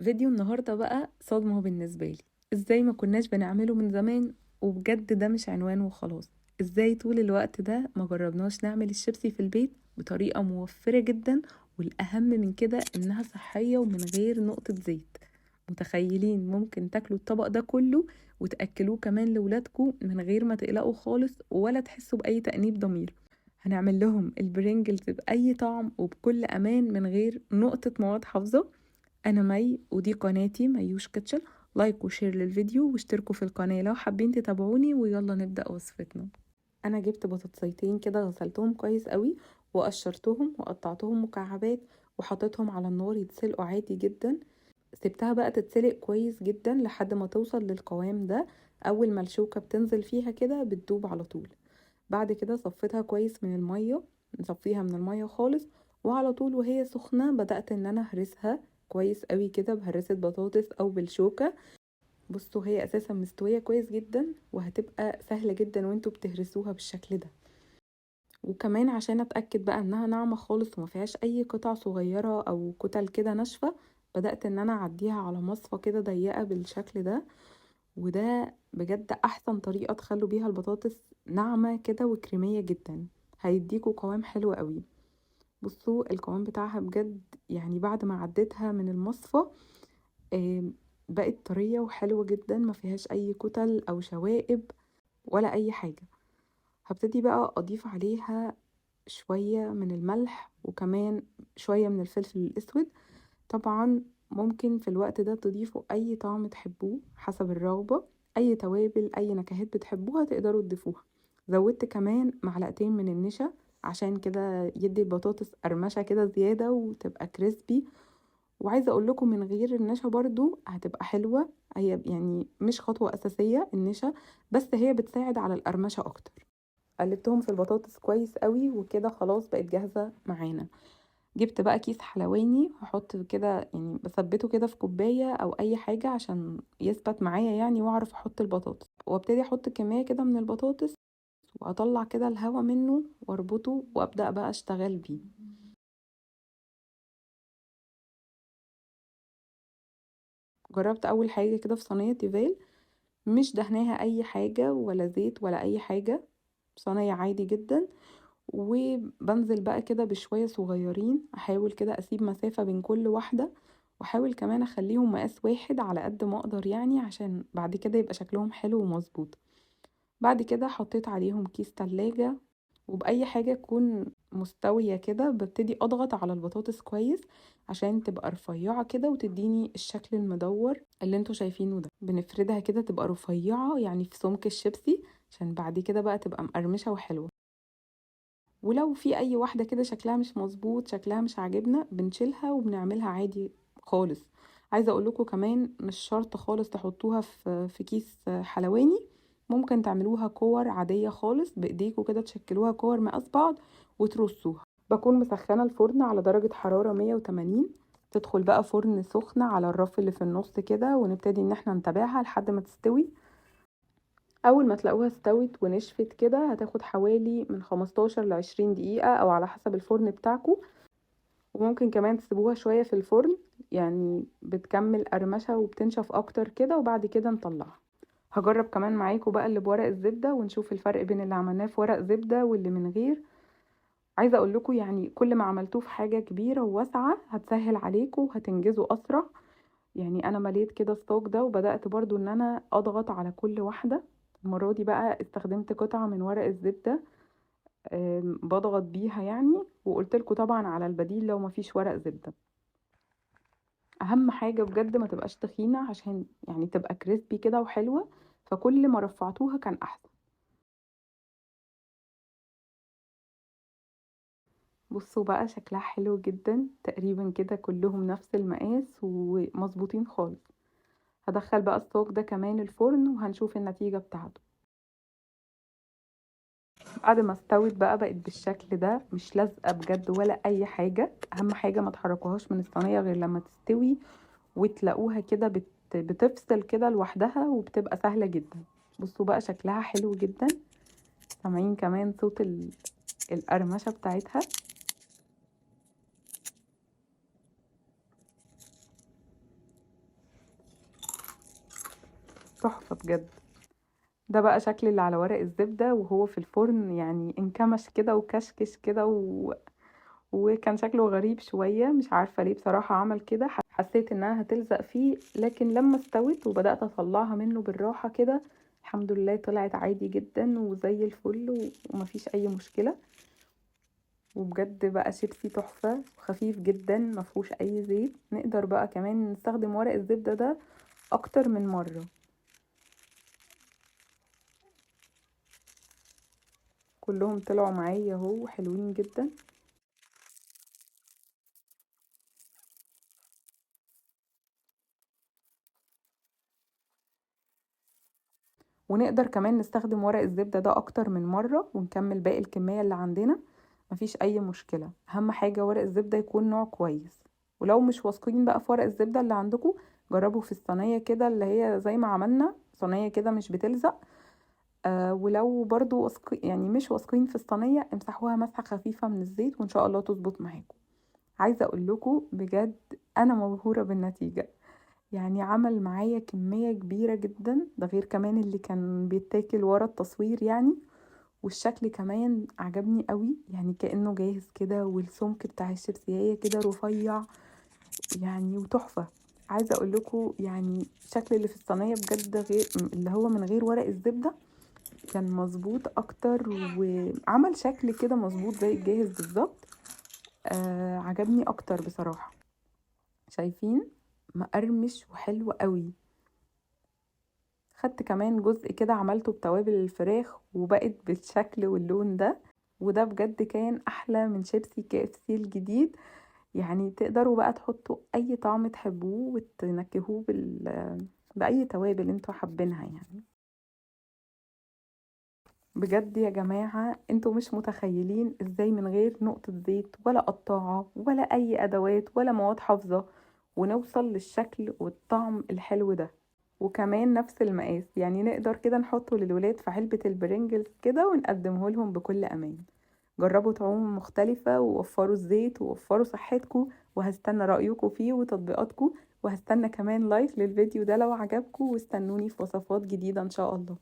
فيديو النهاردة بقى صدمة بالنسبة لي. ازاي ما كناش بنعمله من زمان؟ وبجد ده مش عنوان وخلاص. ازاي طول الوقت ده ما جربناش نعمل الشيبسي في البيت بطريقة موفرة جدا، والأهم من كده إنها صحية ومن غير نقطة زيت؟ متخيلين ممكن تاكلوا الطبق ده كله وتأكلوه كمان لولادكم من غير ما تقلقوا خالص ولا تحسوا بأي تأنيب ضمير؟ هنعمل لهم البرينجلز بأي طعم وبكل أمان من غير نقطة مواد حافظة. انا مي ودي قناتي ميوش كيتشن. لايك وشير للفيديو واشتركوا في القناة لو حابين تتابعوني، ويلا نبدأ وصفتنا. انا جبت بطاطسيتين كده، غسلتهم كويس قوي وقشرتهم وقطعتهم مكعبات وحطيتهم على النار يتسلقوا عادي جدا. سبتها بقى تتسلق كويس جدا لحد ما توصل للقوام ده. اول ما الشوكة بتنزل فيها كده بتدوب على طول. بعد كده صفيتها كويس من المية، نصفيها من المية خالص. وعلى طول وهي سخنة بدأت ان انا اهرسها كويس قوي كده بهرسة بطاطس او بالشوكة. بصوا هي اساسا مستوية كويس جدا وهتبقى سهلة جدا وانتوا بتهرسوها بالشكل ده. وكمان عشان اتأكد بقى انها ناعمة خالص وما فيهاش اي قطع صغيرة او كتل كده ناشفة، بدأت ان انا اعديها على مصفى كده ضيقة بالشكل ده. وده بجد احسن طريقة تخلوا بيها البطاطس ناعمة كده وكريمية جدا، هيديكوا قوام حلو قوي. بصوا القوام بتاعها بجد، يعني بعد ما عديتها من المصفى بقت طرية وحلوة جدا، ما فيهاش اي كتل او شوائب ولا اي حاجة. هبتدي بقى اضيف عليها شوية من الملح وكمان شوية من الفلفل الاسود. طبعا ممكن في الوقت ده تضيفوا اي طعم تحبوه حسب الرغبة. اي توابل اي نكهات بتحبوها تقدروا تضيفوها. زودت كمان معلقتين من النشا عشان كده يدي البطاطس قرمشة كده زيادة وتبقى كريسبي. وعايزة اقول لكم من غير النشا برضو هتبقى حلوة. هي يعني مش خطوة اساسية النشا، بس هي بتساعد على القرمشة اكتر. قلبتهم في البطاطس كويس قوي وكده خلاص بقت جاهزة معانا. جبت بقى كيس حلواني هحط كده، يعني بثبته كده في كوباية او اي حاجة عشان يثبت معايا يعني، واعرف احط البطاطس وابتدي احط كمية كده من البطاطس واطلع كده الهوا منه واربطه وابدأ بقى اشتغل بيه. جربت اول حاجة كده في صينية تيفال، مش دهناها اي حاجة ولا زيت ولا اي حاجة، صينية عادي جدا. وبنزل بقى كده بشوية صغيرين، احاول كده اسيب مسافة بين كل واحدة، واحاول كمان اخليهم مقاس واحد على قد ما اقدر يعني عشان بعد كده يبقى شكلهم حلو ومظبوط. بعد كده حطيت عليهم كيس تلاجة، وبأي حاجة تكون مستوية كده ببتدي اضغط على البطاطس كويس عشان تبقى رفيعة كده وتديني الشكل المدور اللي انتوا شايفينه ده. بنفردها كده تبقى رفيعة يعني في سمك الشيبسي عشان بعد كده بقى تبقى مقرمشة وحلوة. ولو في اي واحدة كده شكلها مش مظبوط شكلها مش عاجبنا بنشيلها وبنعملها عادي خالص. عايزة اقول لكم كمان مش شرط خالص تحطوها في كيس حلواني. ممكن تعملوها كور عادية خالص بايديكوا كده، تشكلوها كور مقاس بعض وترصوها. بكون مسخنة الفرن على درجة حرارة 180. تدخل بقى فرن سخنة على الرف اللي في النص كده، ونبتدي ان احنا نتابعها لحد ما تستوي. اول ما تلاقوها استوت ونشفت كده هتاخد حوالي من 15 ل 20 دقيقة او على حسب الفرن بتاعكم. وممكن كمان تسيبوها شوية في الفرن، يعني بتكمل قرمشة وبتنشف اكتر كده، وبعد كده نطلعها. هجرب كمان معاكم بقى اللي بورق الزبدة ونشوف الفرق بين اللي عملناه في ورق زبدة واللي من غير. عايزة اقول لكم يعني كل ما عملتوه في حاجة كبيرة وواسعة هتسهل عليكم وهتنجزوا اسرع. يعني انا مليت كده الصاج ده وبدأت برضو ان انا اضغط على كل واحدة. المرة دي بقى استخدمت قطعة من ورق الزبدة، بضغط بيها يعني. وقلت لكم طبعا على البديل لو مفيش ورق زبدة. اهم حاجة بجد ما تبقاش تخينة عشان يعني تبقى كريسبي كده وحلوة، فكل ما رفعتوها كان احسن. بصوا بقى شكلها حلو جدا تقريبا كده كلهم نفس المقاس ومظبوطين خالص. هدخل بقى الصاج ده كمان الفرن وهنشوف النتيجة بتاعته. بعد ما استوت بقى بقت بالشكل ده، مش لازقه بجد ولا اي حاجه. اهم حاجه ما تحركوهاش من الصينيه غير لما تستوي وتلاقوها كده بتفصل كده لوحدها وبتبقى سهله جدا. بصوا بقى شكلها حلو جدا. سامعين كمان صوت القرمشه بتاعتها. تحفة بجد. ده بقى شكل اللي على ورق الزبدة وهو في الفرن، يعني انكمش كده وكشكش كده وكان شكله غريب شوية، مش عارفة ليه بصراحة عمل كده. حسيت انها هتلزق فيه، لكن لما استوت وبدأت اطلعها منه بالراحة كده الحمد لله طلعت عادي جدا وزي الفل ومفيش اي مشكلة. وبجد بقى شيبسي تحفة وخفيف جدا مفهوش اي زيت. نقدر بقى كمان نستخدم ورق الزبدة ده اكتر من مرة. كلهم طلعوا معايا اهو حلوين جدا. ونقدر كمان نستخدم ورق الزبدة ده اكتر من مرة ونكمل باقي الكمية اللي عندنا، مفيش اي مشكلة. اهم حاجة ورق الزبدة يكون نوع كويس. ولو مش واثقين بقى في ورق الزبدة اللي عندكم، جربوا في الصينية كده اللي هي زي ما عملنا، صينية كده مش بتلزق. ولو برضو يعني مش واثقين في الصينية، امسحوها مسحة خفيفة من الزيت وان شاء الله تظبط معاكم. عايزة اقول لكم بجد انا مبهورة بالنتيجة. يعني عمل معايا كمية كبيرة جدا، ده غير كمان اللي كان بيتاكل ورا التصوير يعني. والشكل كمان عجبني قوي، يعني كأنه جاهز كده، والسمك بتاع الشيبسية كده رفيع يعني وتحفة. عايزة اقول لكم يعني الشكل اللي في الصينية بجد غير اللي هو من غير ورق الزبدة، كان مظبوط اكتر وعمل شكل كده مظبوط زي الجاهز بالظبط. عجبني اكتر بصراحة. شايفين؟ مقرمش وحلو قوي. خدت كمان جزء كده عملته بتوابل الفراخ وبقت بالشكل واللون ده. وده بجد كان احلى من شيبسي KFC الجديد. يعني تقدروا بقى تحطوا اي طعم تحبوه وتنكهوه باي توابل انتوا حابينها يعني. بجد يا جماعة انتوا مش متخيلين ازاي من غير نقطة زيت ولا قطاعة ولا اي ادوات ولا مواد حافظة ونوصل للشكل والطعم الحلو ده. وكمان نفس المقاس، يعني نقدر كده نحطه للولاد في علبة البرينجلز كده ونقدمه لهم بكل امان. جربوا طعوم مختلفة ووفروا الزيت ووفروا صحتكم. وهستنى رأيكم فيه وتطبيقاتكم. وهستنى كمان لايك للفيديو ده لو عجبكم، واستنوني في وصفات جديدة ان شاء الله.